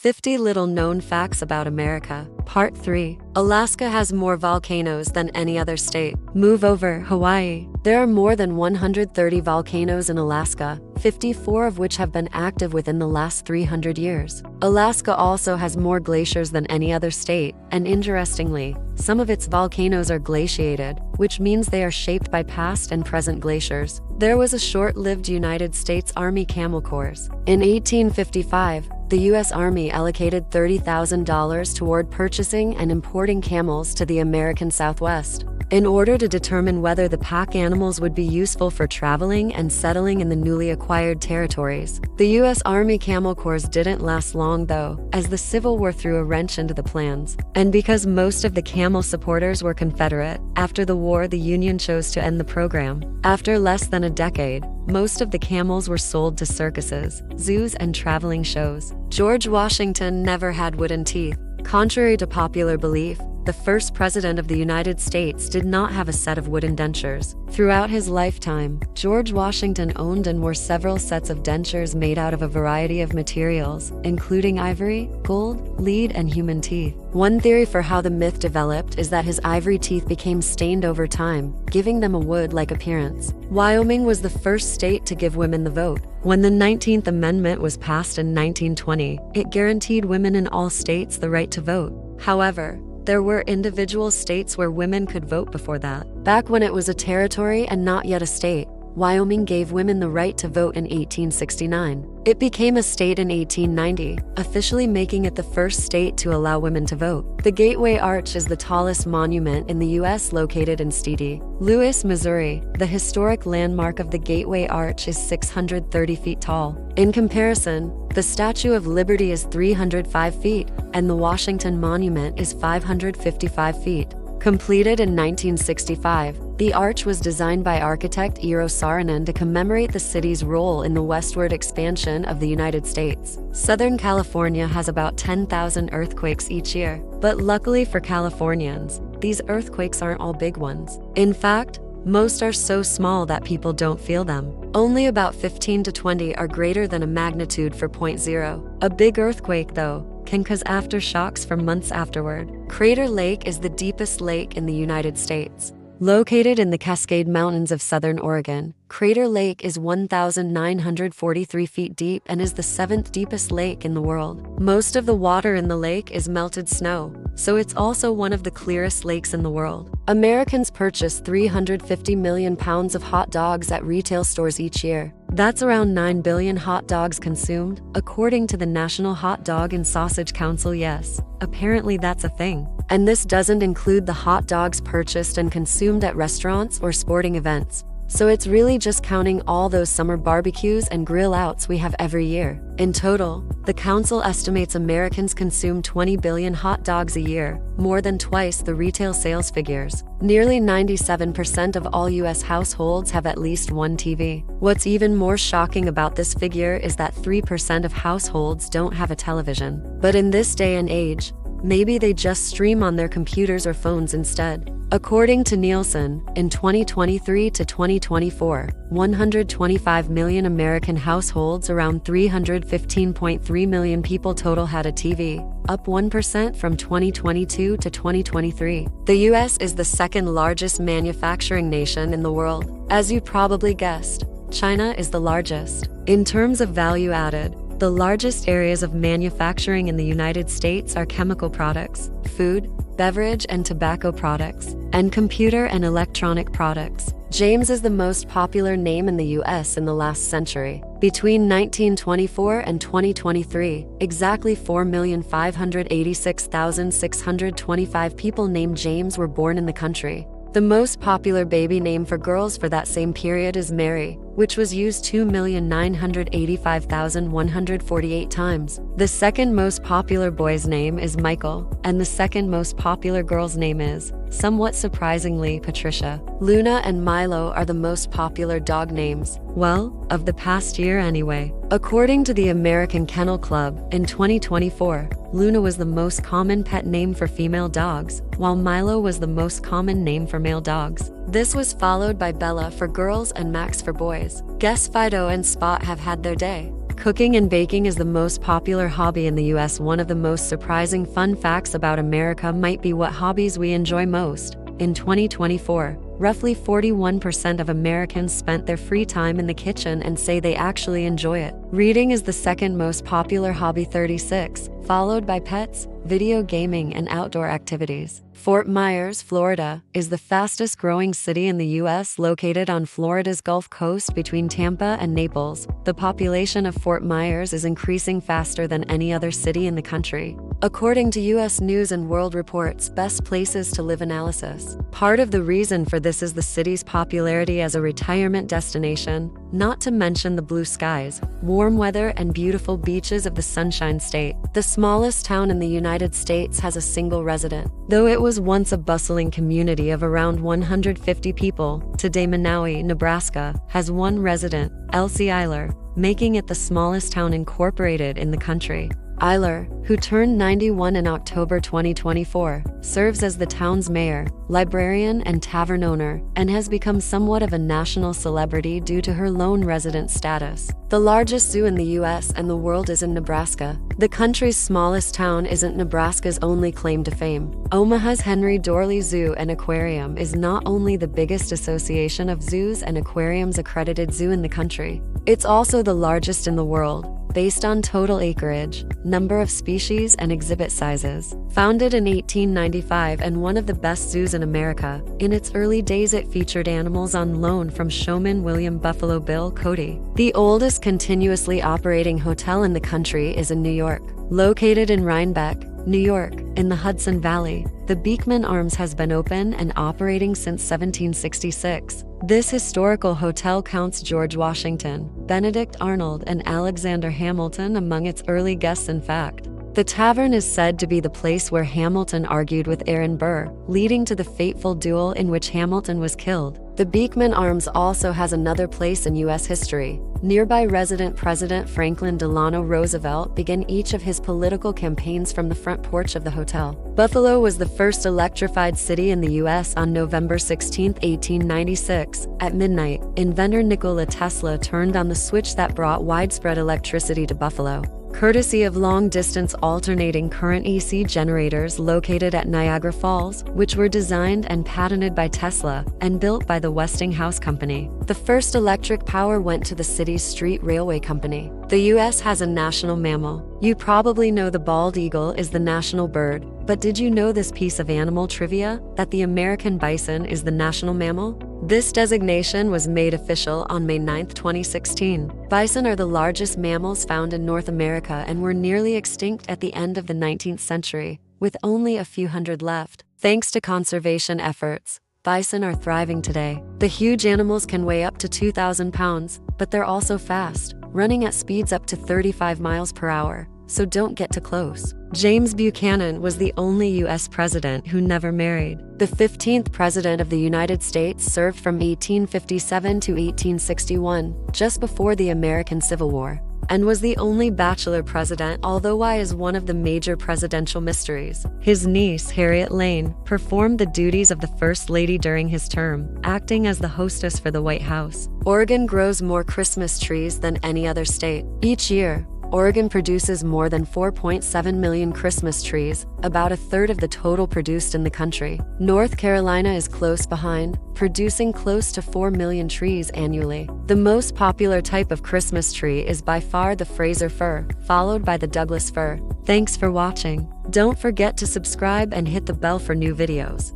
50 Little Known Facts About America. Part 3. Alaska has more volcanoes than any other state. Move over, Hawaii. There are more than 130 volcanoes in Alaska, 54 of which have been active within the last 300 years. Alaska also has more glaciers than any other state, and interestingly, some of its volcanoes are glaciated, which means they are shaped by past and present glaciers. There was a short-lived United States Army Camel Corps. In 1855, the U.S. Army allocated $30,000 toward purchasing and importing camels to the American Southwest. In order to determine whether the pack animals would be useful for traveling and settling in the newly acquired territories. The U.S. Army Camel Corps didn't last long though, as the Civil War threw a wrench into the plans. And because most of the camel supporters were Confederate, after the war the Union chose to end the program. After less than a decade, most of the camels were sold to circuses, zoos, and traveling shows. George Washington never had wooden teeth. Contrary to popular belief, the first president of the United States did not have a set of wooden dentures. Throughout his lifetime, George Washington owned and wore several sets of dentures made out of a variety of materials, including ivory, gold, lead, and human teeth. One theory for how the myth developed is that his ivory teeth became stained over time, giving them a wood-like appearance. Wyoming was the first state to give women the vote. When the 19th Amendment was passed in 1920, it guaranteed women in all states the right to vote. However, there were individual states where women could vote before that. Back when it was a territory and not yet a state, Wyoming gave women the right to vote in 1869. It became a state in 1890, officially making it the first state to allow women to vote. The Gateway Arch is the tallest monument in the U.S. located in St. Louis, Missouri. The historic landmark of the Gateway Arch is 630 feet tall. In comparison, the Statue of Liberty is 305 feet, and the Washington Monument is 555 feet. Completed in 1965, the arch was designed by architect Eero Saarinen to commemorate the city's role in the westward expansion of the United States. Southern California has about 10,000 earthquakes each year, but luckily for Californians, these earthquakes aren't all big ones. In fact, most are so small that people don't feel them. Only about 15 to 20 are greater than a magnitude 4.0. A big earthquake, though, can cause aftershocks for months afterward. Crater Lake is the deepest lake in the United States. Located in the Cascade Mountains of southern Oregon, Crater Lake is 1,943 feet deep and is the 7th deepest lake in the world. Most of the water in the lake is melted snow, so it's also one of the clearest lakes in the world. Americans purchase 350 million pounds of hot dogs at retail stores each year. That's around 9 billion hot dogs consumed, according to the National Hot Dog and Sausage Council. Yes, apparently that's a thing. And this doesn't include the hot dogs purchased and consumed at restaurants or sporting events. So it's really just counting all those summer barbecues and grill outs we have every year. In total, the council estimates Americans consume 20 billion hot dogs a year, more than twice the retail sales figures. Nearly 97% of all U.S. households have at least one TV. What's even more shocking about this figure is that 3% of households don't have a television. But in this day and age, maybe they just stream on their computers or phones instead. According to Nielsen, in 2023 to 2024, 125 million American households, around 315.3 million people total, had a TV, up 1% from 2022 to 2023. The U.S. is the second largest manufacturing nation in the world. As you probably guessed, China is the largest. In terms of value added, the largest areas of manufacturing in the United States are chemical products, food, beverage and tobacco products, and computer and electronic products. James is the most popular name in the U.S. in the last century. Between 1924 and 2023, exactly 4,586,625 people named James were born in the country. The most popular baby name for girls for that same period is Mary, which was used 2,985,148 times. The second most popular boy's name is Michael, and the second most popular girl's name is, somewhat surprisingly, Patricia. Luna and Milo are the most popular dog names. Well, of the past year anyway. According to the American Kennel Club, in 2024, Luna was the most common pet name for female dogs, while Milo was the most common name for male dogs. This was followed by Bella for girls and Max for boys. Guess Fido and Spot have had their day. Cooking and baking is the most popular hobby in the US. One of the most surprising fun facts about America might be what hobbies we enjoy most. In 2024, roughly 41% of Americans spent their free time in the kitchen and say they actually enjoy it. Reading is the second most popular hobby, 36, followed by pets, video gaming, and outdoor activities. Fort Myers, Florida, is the fastest growing city in the U.S., located on Florida's Gulf Coast between Tampa and Naples. The population of Fort Myers is increasing faster than any other city in the country, according to U.S. News and World Report's Best Places to Live analysis. Part of the reason for this is the city's popularity as a retirement destination, not to mention the blue skies, warm weather, and beautiful beaches of the Sunshine State. The smallest town in the United States has a single resident. Though it was once a bustling community of around 150 people, today Manawi, Nebraska, has one resident, Elsie Eiler, making it the smallest town incorporated in the country. Eiler, who turned 91 in October 2024, serves as the town's mayor, librarian, and tavern owner, and has become somewhat of a national celebrity due to her lone resident status. The largest zoo in the U.S. and the world is in Nebraska. The country's smallest town isn't Nebraska's only claim to fame. Omaha's Henry Doorly Zoo and Aquarium is not only the biggest association of zoos and aquariums accredited zoo in the country, it's also the largest in the world, based on total acreage, number of species, and exhibit sizes. Founded in 1895 and one of the best zoos in America, in its early days it featured animals on loan from showman William Buffalo Bill Cody. The oldest continuously operating hotel in the country is in New York. Located in Rhinebeck, New York, in the Hudson Valley, the Beekman Arms has been open and operating since 1766. This historical hotel counts George Washington, Benedict Arnold, and Alexander Hamilton among its early guests. In fact, the tavern is said to be the place where Hamilton argued with Aaron Burr, leading to the fateful duel in which Hamilton was killed. The Beekman Arms also has another place in U.S. history. Nearby resident President Franklin Delano Roosevelt began each of his political campaigns from the front porch of the hotel. Buffalo was the first electrified city in the U.S. on November 16, 1896. At midnight, inventor Nikola Tesla turned on the switch that brought widespread electricity to Buffalo, courtesy of long-distance alternating current AC generators located at Niagara Falls, which were designed and patented by Tesla and built by the Westinghouse Company. The first electric power went to the city's street railway company. The U.S. has a national mammal. You probably know the bald eagle is the national bird, but did you know this piece of animal trivia, that the American bison is the national mammal? This designation was made official on May 9, 2016. Bison are the largest mammals found in North America and were nearly extinct at the end of the 19th century, with only a few hundred left. Thanks to conservation efforts, bison are thriving today. The huge animals can weigh up to 2,000 pounds, but they're also fast, running at speeds up to 35 miles per hour, so don't get too close. James Buchanan was the only U.S. president who never married. The 15th president of the United States served from 1857 to 1861, just before the American Civil War, and was the only bachelor president, although why is one of the major presidential mysteries. His niece, Harriet Lane, performed the duties of the First Lady during his term, acting as the hostess for the White House. Oregon grows more Christmas trees than any other state. Each year, Oregon produces more than 4.7 million Christmas trees, about a third of the total produced in the country. North Carolina is close behind, producing close to 4 million trees annually. The most popular type of Christmas tree is by far the Fraser fir, followed by the Douglas fir. Thanks for watching. Don't forget to subscribe and hit the bell for new videos.